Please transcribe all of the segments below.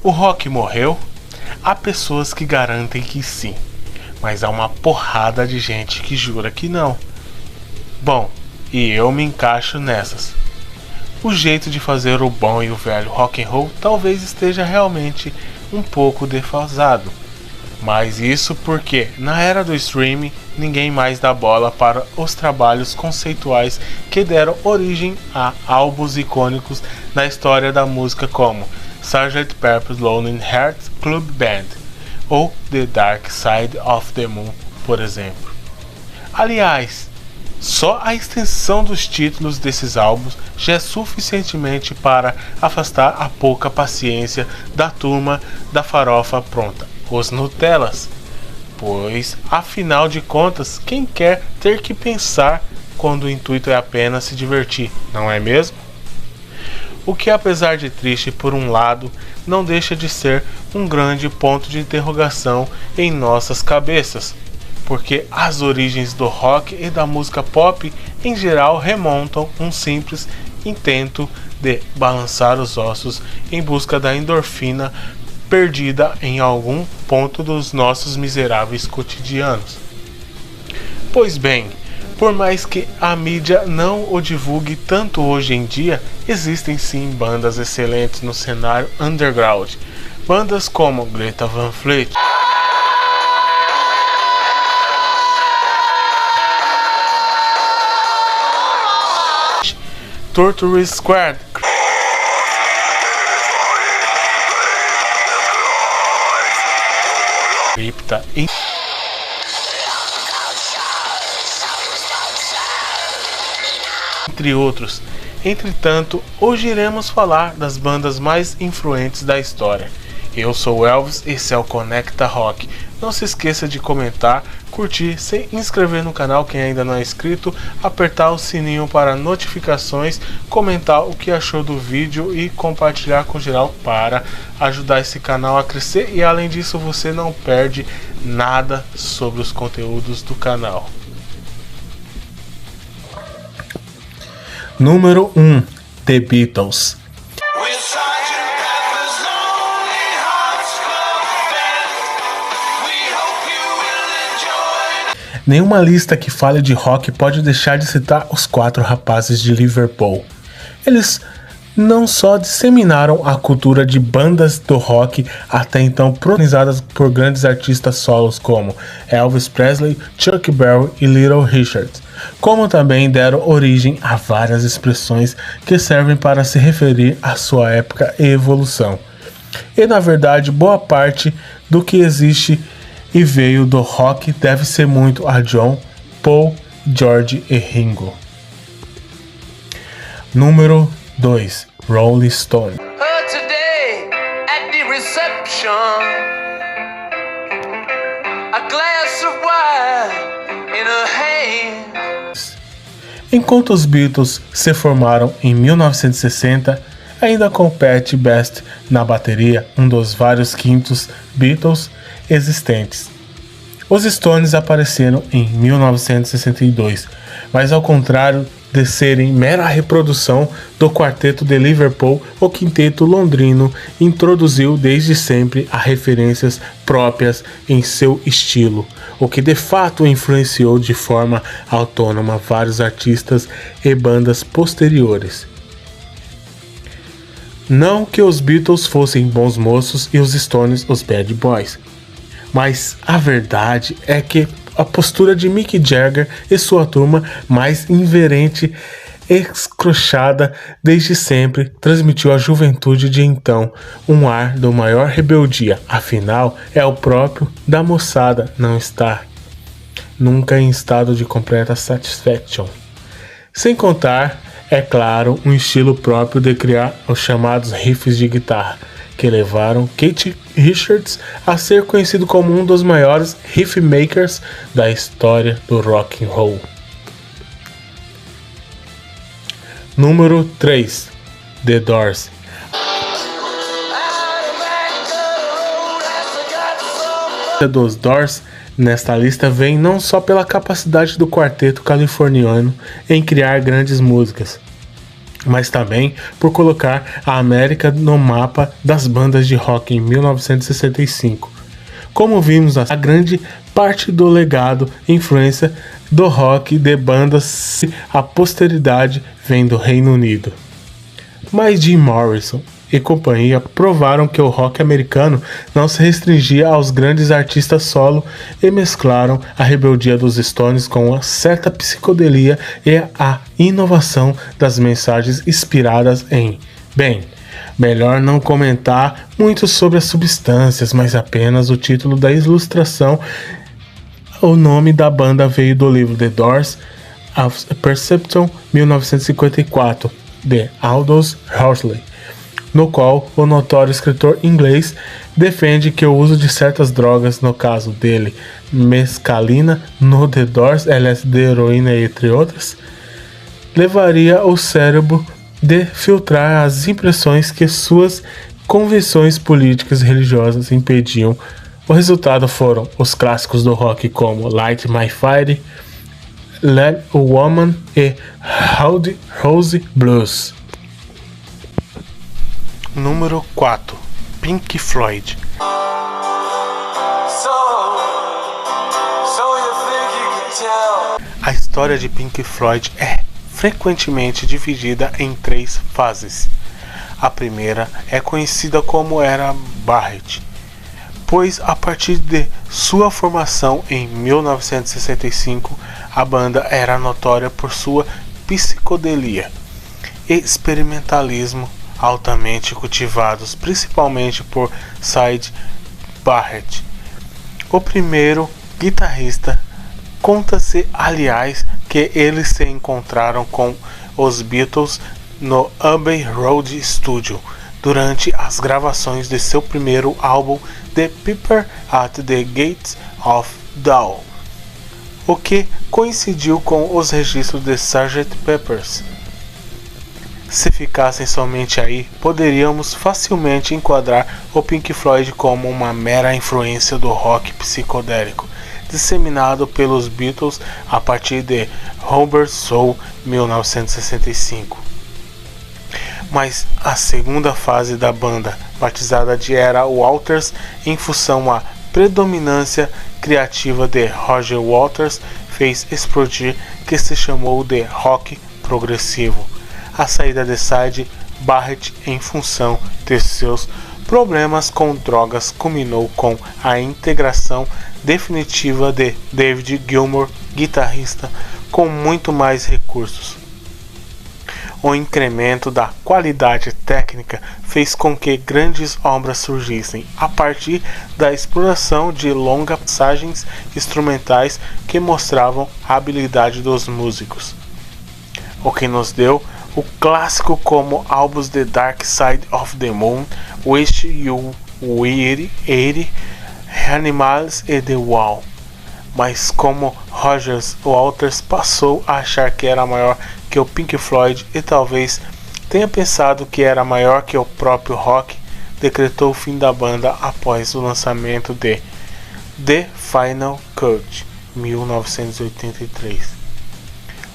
O rock morreu? Há pessoas que garantem que sim, mas há uma porrada de gente que jura que não. Bom, e eu me encaixo nessas. O jeito de fazer o bom e o velho rock and roll talvez esteja realmente um pouco defasado. Mas isso porque, na era do streaming, ninguém mais dá bola para os trabalhos conceituais que deram origem a álbuns icônicos na história da música como Sgt. Pepper's Lonely Hearts Club Band ou The Dark Side of the Moon, por exemplo. Aliás, só a extensão dos títulos desses álbuns já é suficientemente para afastar a pouca paciência da turma da farofa pronta, os Nutellas. Pois, afinal de contas, quem quer ter que pensar quando o intuito é apenas se divertir, não é mesmo? O que, apesar de triste por um lado, não deixa de ser um grande ponto de interrogação em nossas cabeças, porque as origens do rock e da música pop em geral remontam um simples intento de balançar os ossos em busca da endorfina perdida em algum ponto dos nossos miseráveis cotidianos. Pois bem, por mais que a mídia não o divulgue tanto hoje em dia, existem sim bandas excelentes no cenário underground. Bandas como Greta Van Fleet, Torture Squad, Crypta, entre outros. Entretanto, hoje iremos falar das bandas mais influentes da história. Eu sou o Elvis, esse é o Conecta Rock. Não se esqueça de comentar, curtir, se inscrever no canal quem ainda não é inscrito, apertar o sininho para notificações, comentar o que achou do vídeo e compartilhar com geral para ajudar esse canal a crescer, e além disso você não perde nada sobre os conteúdos do canal. Número 1. The Beatles. Nenhuma lista que fale de rock pode deixar de citar os 4 rapazes de Liverpool. Eles não só disseminaram a cultura de bandas do rock até então protagonizadas por grandes artistas solos como Elvis Presley, Chuck Berry e Little Richard, como também deram origem a várias expressões que servem para se referir à sua época e evolução. E na verdade, boa parte do que existe e veio do rock deve ser muito a John, Paul, George e Ringo. Número 2. Rolling Stone. Today at the reception, a glass of wine in her hand. Enquanto os Beatles se formaram em 1960, ainda com Pat Best na bateria, um dos vários quintos Beatles existentes. Os Stones apareceram em 1962, mas ao contrário de serem mera reprodução do quarteto de Liverpool, o quinteto londrino introduziu desde sempre as referências próprias em seu estilo, o que de fato influenciou de forma autônoma vários artistas e bandas posteriores. Não que os Beatles fossem bons moços e os Stones os bad boys, mas a verdade é que a postura de Mick Jagger e sua turma, mais irreverente e escrachada desde sempre, transmitiu à juventude de então um ar do maior rebeldia. Afinal, é o próprio da moçada não estar nunca em estado de completa satisfaction. Sem contar, é claro, um estilo próprio de criar os chamados riffs de guitarra, que levaram Keith Richards a ser conhecido como um dos maiores riff makers da história do rock and roll. Número 3. The Doors. Dos Doors nesta lista vem não só pela capacidade do quarteto californiano em criar grandes músicas, mas também por colocar a América no mapa das bandas de rock em 1965. Como vimos, a grande parte do legado e influência do rock de bandas a posteridade vem do Reino Unido. Mas Jim Morrison e companhia provaram que o rock americano não se restringia aos grandes artistas solo e mesclaram a rebeldia dos Stones com uma certa psicodelia e a inovação das mensagens inspiradas em... Bem, melhor não comentar muito sobre as substâncias, mas apenas o título da ilustração. O nome da banda veio do livro The Doors of Perception, 1954, de Aldous Huxley, no qual o notório escritor inglês defende que o uso de certas drogas, no caso dele, mescalina, no The Doors, LSD, heroína, entre outras, levaria o cérebro de filtrar as impressões que suas convenções políticas e religiosas impediam. O resultado foram os clássicos do rock como Light My Fire, Let a Woman e Howdy Rose Blues. Número 4. Pink Floyd. A história de Pink Floyd é frequentemente dividida em 3 fases. A primeira é conhecida como Era Barrett, pois a partir de sua formação em 1965, a banda era notória por sua psicodelia e experimentalismo altamente cultivados, principalmente por Syd Barrett, o primeiro guitarrista. Conta-se, aliás, que eles se encontraram com os Beatles no Abbey Road Studio durante as gravações de seu primeiro álbum The Piper at the Gates of Dawn, o que coincidiu com os registros de Sgt. Pepper's. Se ficassem somente aí, poderíamos facilmente enquadrar o Pink Floyd como uma mera influência do rock psicodélico disseminado pelos Beatles a partir de Rubber Soul, 1965. Mas a segunda fase da banda, batizada de Era Waters, em função à predominância criativa de Roger Waters, fez explodir que se chamou de rock progressivo. A saída de Syd Barrett em função de seus problemas com drogas culminou com a integração definitiva de David Gilmour, guitarrista, com muito mais recursos. O incremento da qualidade técnica fez com que grandes obras surgissem a partir da exploração de longas passagens instrumentais que mostravam a habilidade dos músicos, o que nos deu o clássico como álbuns The Dark Side of the Moon, Wish You Were Here, Animals e The Wall. Mas como Roger Waters passou a achar que era maior que o Pink Floyd e talvez tenha pensado que era maior que o próprio rock, decretou o fim da banda após o lançamento de The Final Cut, 1983,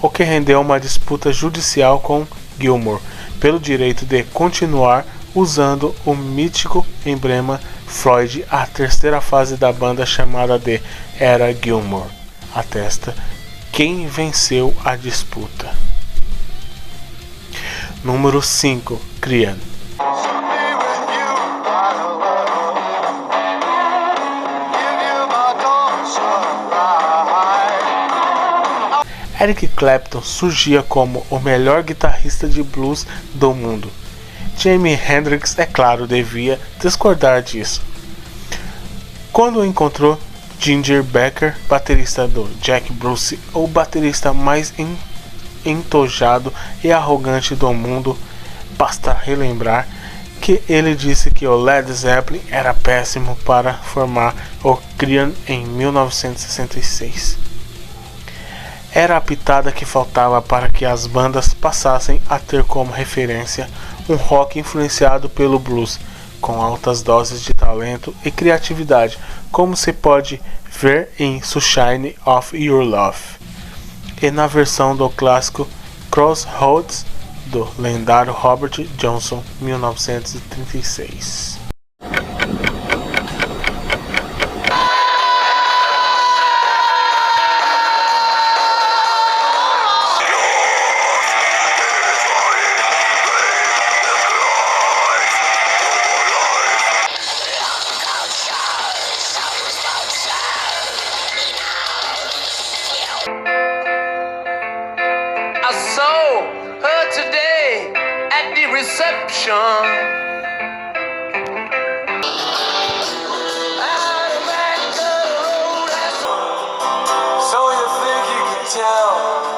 o que rendeu uma disputa judicial com Gilmour pelo direito de continuar usando o mítico emblema Floyd. A terceira fase da banda, chamada de Era Gilmour, atesta quem venceu a disputa. Número 5. Cream. Eric Clapton surgia como o melhor guitarrista de blues do mundo. Jimi Hendrix, é claro, devia discordar disso. Quando encontrou Ginger Baker, baterista do Jack Bruce, o baterista mais entojado e arrogante do mundo, basta relembrar que ele disse que o Led Zeppelin era péssimo para formar o Cream em 1966. Era a pitada que faltava para que as bandas passassem a ter como referência um rock influenciado pelo blues, com altas doses de talento e criatividade, como se pode ver em Sunshine of Your Love e na versão do clássico Crossroads do lendário Robert Johnson, 1936. I saw her today at the reception. So you think you can tell